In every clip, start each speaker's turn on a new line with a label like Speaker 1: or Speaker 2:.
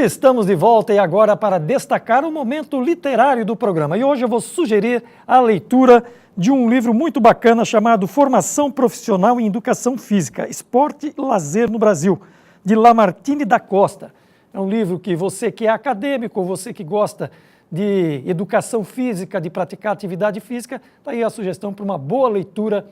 Speaker 1: Estamos de volta e agora para destacar o momento literário do programa. E hoje eu vou sugerir a leitura de um livro muito bacana chamado Formação Profissional em Educação Física, Esporte e Lazer no Brasil, de Lamartine da Costa. É um livro que você que é acadêmico, você que gosta de educação física, de praticar atividade física, está aí a sugestão para uma boa leitura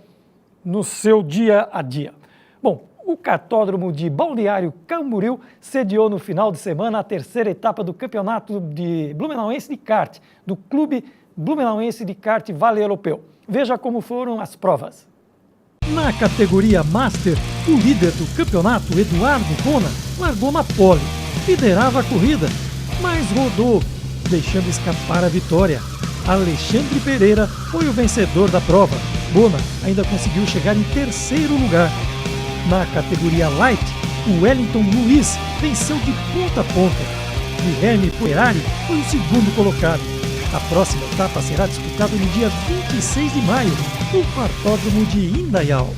Speaker 1: no seu dia a dia. Bom, o Kartódromo de Balneário Camboriú sediou no final de semana a terceira etapa do campeonato de Blumenauense de kart, do Clube Blumenauense de Kart Vale Europeu. Veja como foram as provas. Na categoria Master, o líder do campeonato, Eduardo Bona, largou na pole, liderava a corrida, mas rodou, deixando escapar a vitória. Alexandre Pereira foi o vencedor da prova. Bona ainda conseguiu chegar em terceiro lugar. Na categoria Light, o Wellington Luiz venceu de ponta a ponta. Guilherme Ferrari foi o segundo colocado. A próxima etapa será disputada no dia 26 de maio, no Kartódromo de Indaial.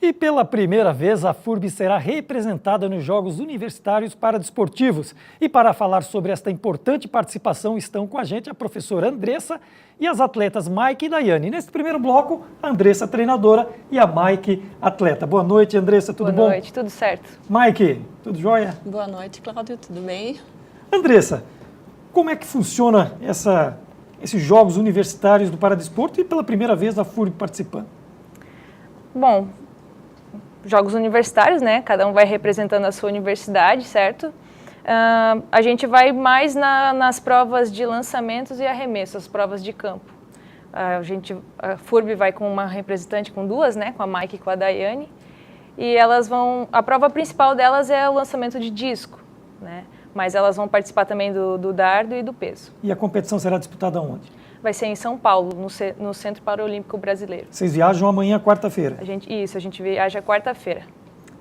Speaker 1: E pela primeira vez, a FURB será representada nos Jogos Universitários Paradesportivos. E para falar sobre esta importante participação, estão com a gente a professora Andressa e as atletas Mike e Daiane. Neste primeiro bloco, a Andressa, treinadora, e a Mike, atleta. Boa noite, Andressa, tudo bom?
Speaker 2: Boa noite, tudo certo.
Speaker 1: Mike, tudo jóia?
Speaker 3: Boa noite, Cláudio, tudo bem?
Speaker 1: Andressa, como é que funciona esses Jogos Universitários do Paradesporto e pela primeira vez a FURB participando?
Speaker 2: Bom, Jogos Universitários, né? Cada um vai representando a sua universidade, certo? A gente vai mais nas provas de lançamentos e arremessos, as provas de campo. A FURB vai com uma representante, com duas, né? Com a Mike e com a Daiane. E elas vão... A prova principal delas é o lançamento de disco, né? Mas elas vão participar também do dardo e do peso.
Speaker 1: E a competição será disputada onde?
Speaker 2: Vai ser em São Paulo, no Centro Paralímpico Brasileiro.
Speaker 1: Vocês viajam amanhã, quarta-feira?
Speaker 2: A gente viaja quarta-feira.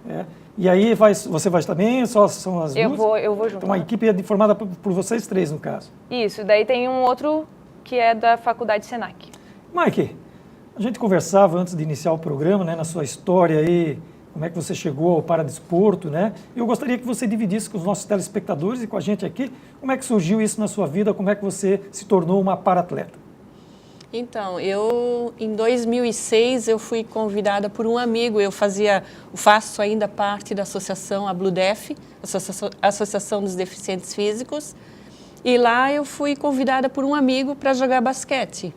Speaker 1: É. E aí você vai também? São as duas?
Speaker 2: Eu vou junto.
Speaker 1: Então a equipe é formada por vocês três, no caso?
Speaker 2: Isso, daí tem um outro que é da Faculdade Senac.
Speaker 1: Mike, a gente conversava antes de iniciar o programa, né, na sua história aí, como é que você chegou ao paradesporto, né? Eu gostaria que você dividisse com os nossos telespectadores e com a gente aqui, como é que surgiu isso na sua vida, como é que você se tornou uma paratleta?
Speaker 3: Então, em 2006, eu fui convidada por um amigo, faço ainda parte da associação, a BlueDef, Associação dos Deficientes Físicos, e lá eu fui convidada por um amigo para jogar basquete.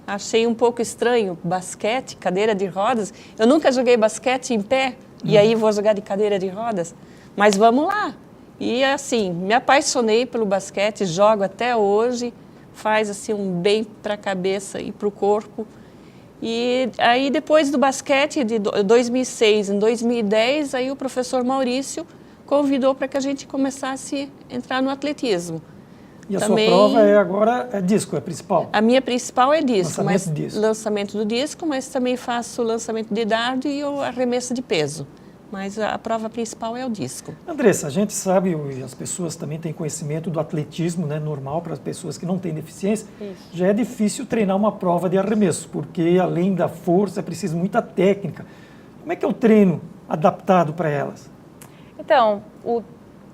Speaker 3: Achei um pouco estranho, basquete, cadeira de rodas. Eu nunca joguei basquete em pé, e aí vou jogar de cadeira de rodas. Mas vamos lá. E assim, me apaixonei pelo basquete, jogo até hoje, faz assim um bem para a cabeça e para o corpo. E aí depois do basquete, de 2006, em 2010, aí o professor Maurício convidou para que a gente começasse a entrar no atletismo.
Speaker 1: E a sua prova agora é disco, é a principal? A
Speaker 3: minha principal é disco,
Speaker 1: lançamento
Speaker 3: do disco, mas também faço o lançamento de dardo e o arremesso de peso. Mas a prova principal é o disco.
Speaker 1: Andressa, a gente sabe, e as pessoas também têm conhecimento do atletismo, né, normal para as pessoas que não têm deficiência. Isso. Já é difícil treinar uma prova de arremesso, porque além da força é preciso muita técnica. Como é que é o treino adaptado para elas?
Speaker 2: Então,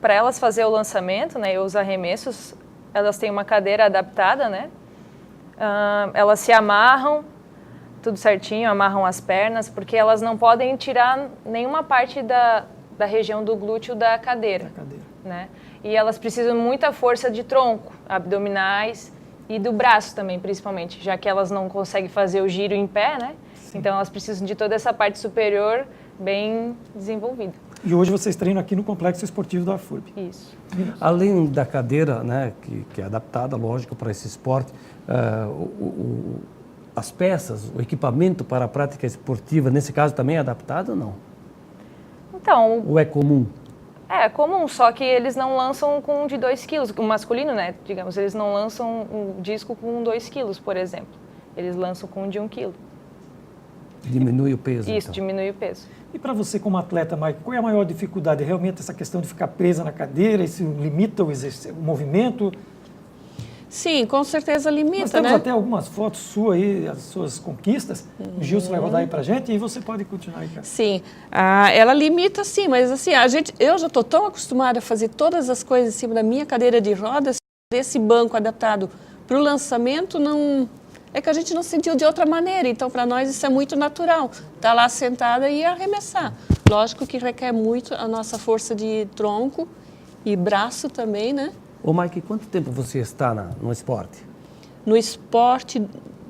Speaker 2: para elas fazer o lançamento, né, e os arremessos, elas têm uma cadeira adaptada, né? Elas se amarram, tudo certinho, amarram as pernas, porque elas não podem tirar nenhuma parte da região do glúteo da cadeira. Né? E elas precisam de muita força de tronco, abdominais e do braço também, principalmente, já que elas não conseguem fazer o giro em pé, né? Sim. Então elas precisam de toda essa parte superior bem desenvolvida.
Speaker 1: E hoje vocês treinam aqui no Complexo Esportivo da FURB.
Speaker 2: Isso.
Speaker 4: Além da cadeira, né, que é adaptada, lógico, para esse esporte, as peças, o equipamento para a prática esportiva, nesse caso, também é adaptado ou não?
Speaker 2: Então...
Speaker 4: Ou é comum?
Speaker 2: É comum, só que eles não lançam com de 2 quilos. O masculino, né, digamos, eles não lançam um disco com 2 quilos, por exemplo. Eles lançam com de 1 quilo.
Speaker 4: Diminui o peso,
Speaker 2: Isso,
Speaker 4: então.
Speaker 2: diminui o peso.
Speaker 1: E para você como atleta, Mike, qual é a maior dificuldade? Realmente essa questão de ficar presa na cadeira, isso limita o movimento?
Speaker 3: Sim, com certeza limita,
Speaker 1: Nós temos
Speaker 3: né?
Speaker 1: até algumas fotos suas aí, as suas conquistas. O Gilson vai rodar aí pra gente e você pode continuar aí, cara.
Speaker 3: Sim, ela limita sim, mas assim, eu já estou tão acostumada a fazer todas as coisas em cima da minha cadeira de rodas, desse banco adaptado para o lançamento, não é que a gente não sentiu de outra maneira, então para nós isso é muito natural, estar lá sentada e arremessar. Lógico que requer muito a nossa força de tronco e braço também, né?
Speaker 4: Ô Mike, quanto tempo você está no esporte?
Speaker 3: No esporte,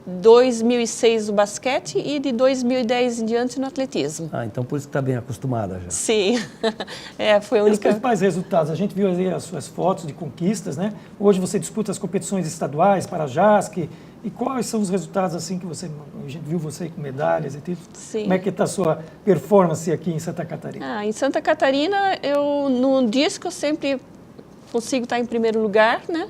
Speaker 3: 2006 no basquete e de 2010 em diante no atletismo.
Speaker 4: Então por isso que está bem acostumada já.
Speaker 3: Sim, foi a
Speaker 1: E os
Speaker 3: única...
Speaker 1: principais resultados, a gente viu aí as suas fotos de conquistas, né? Hoje você disputa as competições estaduais para a JASC. E quais são os resultados assim que a gente viu você aí com medalhas e tudo?
Speaker 3: Sim.
Speaker 1: Como é que está a sua performance aqui em Santa Catarina?
Speaker 3: Em Santa Catarina, no disco eu sempre consigo estar em primeiro lugar, né?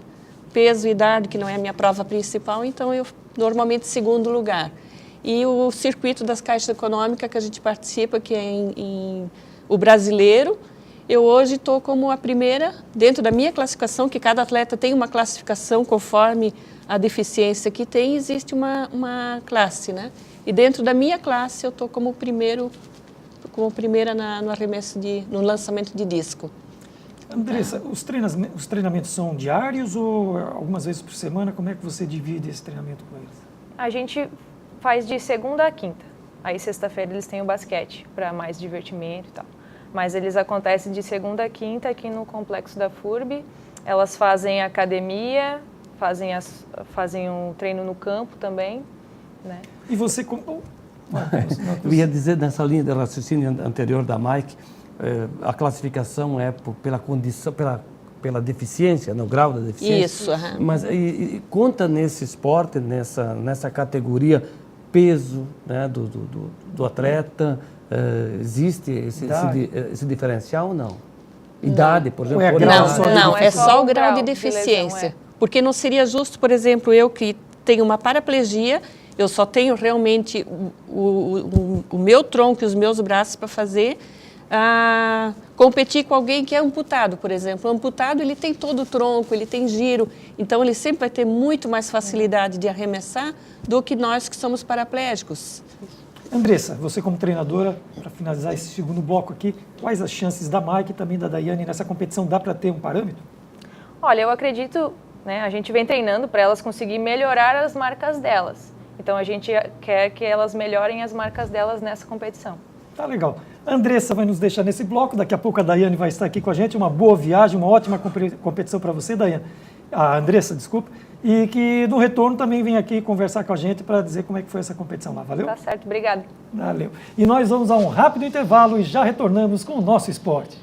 Speaker 3: Peso e idade, que não é a minha prova principal, então eu normalmente segundo lugar. E o circuito das caixas econômicas que a gente participa, que é o brasileiro, eu hoje estou como a primeira, dentro da minha classificação, que cada atleta tem uma classificação conforme a deficiência que tem, existe uma classe, né? E dentro da minha classe eu estou como primeira no arremesso no lançamento de disco.
Speaker 1: Andressa, os treinamentos são diários ou algumas vezes por semana? Como é que você divide esse treinamento com eles?
Speaker 2: A gente faz de segunda a quinta. Aí sexta-feira eles têm o basquete para mais divertimento e tal. Mas eles acontecem de segunda a quinta aqui no complexo da FURB. Elas fazem academia, fazem um treino no campo também, né?
Speaker 1: E você
Speaker 4: Eu ia dizer, nessa linha de raciocínio anterior da Mike, a classificação é pela condição, pela deficiência, no grau da deficiência.
Speaker 3: Isso.
Speaker 4: Mas e conta nesse esporte, nessa categoria, peso, né, do atleta, existe esse diferencial ou não? Idade, por exemplo?
Speaker 3: Não, é só o grau de
Speaker 2: lesão,
Speaker 3: deficiência. Porque não seria justo, por exemplo, eu que tenho uma paraplegia, eu só tenho realmente o meu tronco e os meus braços para fazer, competir com alguém que é amputado, por exemplo. O amputado, ele tem todo o tronco, ele tem giro, então ele sempre vai ter muito mais facilidade de arremessar do que nós que somos paraplégicos.
Speaker 1: Andressa, você como treinadora, para finalizar esse segundo bloco aqui, quais as chances da Mike e também da Daiane nessa competição? Dá para ter um parâmetro?
Speaker 2: Olha, eu acredito, né, a gente vem treinando para elas conseguir melhorar as marcas delas. Então a gente quer que elas melhorem as marcas delas nessa competição.
Speaker 1: Tá legal. A Andressa vai nos deixar nesse bloco, daqui a pouco a Daiane vai estar aqui com a gente. Uma boa viagem, uma ótima competição para você, Daiane. A Andressa, desculpa. E que no retorno também vem aqui conversar com a gente para dizer como é que foi essa competição lá. Valeu?
Speaker 2: Tá certo, obrigada.
Speaker 1: Valeu. E nós vamos a um rápido intervalo e já retornamos com o nosso esporte.